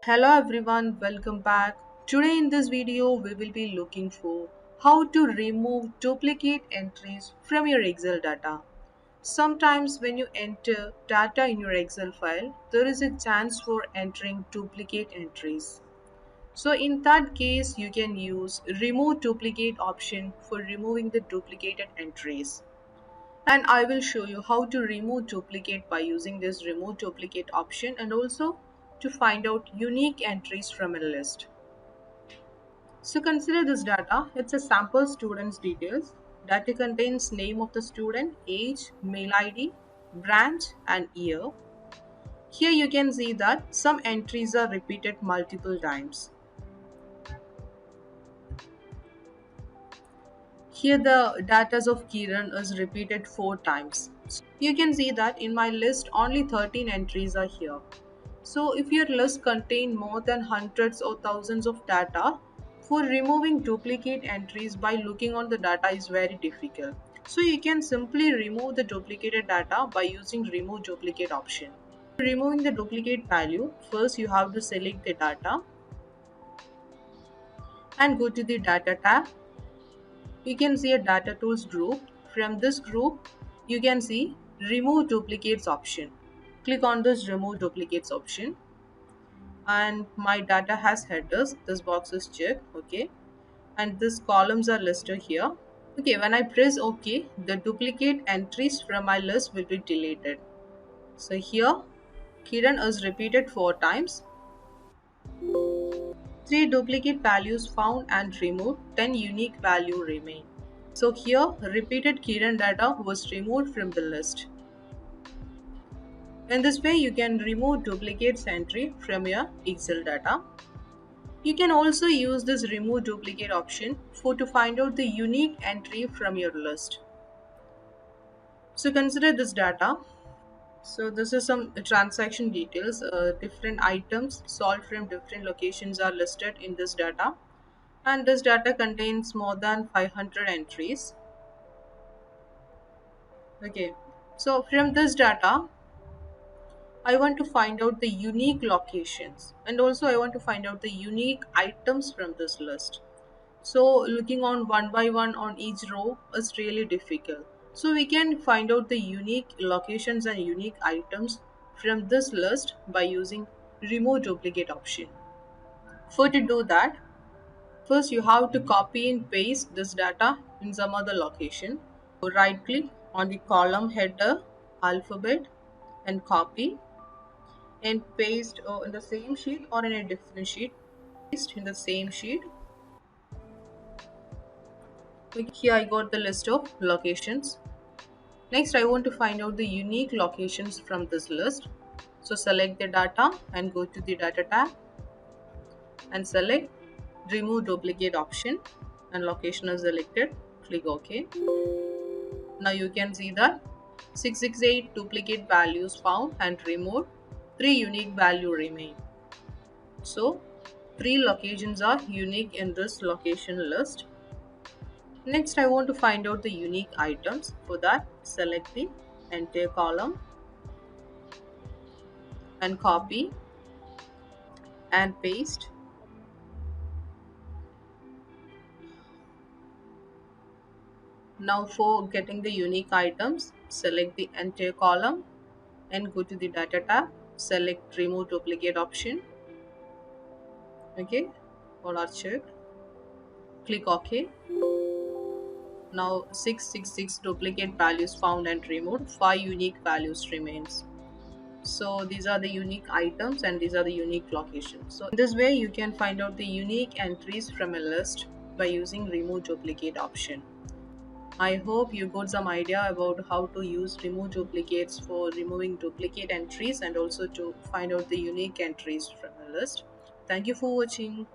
Hello everyone, welcome back. Today in this video we will be looking for how to remove duplicate entries from your Excel data. Sometimes when you enter data in your Excel file, there is a chance for entering duplicate entries. So in that case, you can use remove duplicate option for removing the duplicated entries. And I will show you how to remove duplicate by using this remove duplicate option and also to find out unique entries from a list. So consider this data. It's a sample student's details. Data contains name of the student, age, mail ID, branch and year. Here you can see that some entries are repeated multiple times. Here the data of Kiran is repeated 4 times. You can see that in my list only 13 entries are here. So if your list contains more than hundreds or thousands of data, for removing duplicate entries by looking on the data is very difficult. So you can simply remove the duplicated data by using remove duplicate option. Removing the duplicate value, first you have to select the data and go to the data tab. You can see a data tools group. From this group, you can see remove duplicates option. Click on this remove duplicates option and my data has headers. This box is checked, okay, and these columns are listed here. Okay, when I press OK, the duplicate entries from my list will be deleted. So here Kiran is repeated 4 times. 3 duplicate values found and removed, 10 unique value remain. So here repeated Kiran data was removed from the list. In this way you can remove duplicates entry from your Excel data. You can also use this remove duplicate option to find out the unique entry from your list. So consider this data. So this is some transaction details. Different items sold from different locations are listed in this data. And this data contains more than 500 entries. Okay. So from this data, I want to find out the unique locations and also I want to find out the unique items from this list. So looking on one by one on each row is really difficult. So we can find out the unique locations and unique items from this list by using remove duplicate option. For to do that, first you have to copy and paste this data in some other location. Right click on the column header, alphabet and copy and paste in the same sheet or in a different sheet. Paste in the same sheet. Here I got the list of locations. Next I want to find out the unique locations from this list. So select the data and go to the data tab and select remove duplicate option and location is selected. Click OK. Now you can see that 668 duplicate values found and removed, 3 unique value remain. So 3 locations are unique in this location list. Next I want to find out the unique items. For that select the entire column and copy and paste. Now for getting the unique items, select the entire column and go to the data tab, select remove duplicate option. Okay, all are checked. Click OK. Now 666 duplicate values found and removed, 5 unique values remains. So these are the unique items and these are the unique locations. So in this way you can find out the unique entries from a list by using remove duplicate option. I hope you got some idea about how to use remove duplicates for removing duplicate entries and also to find out the unique entries from a list. Thank you for watching.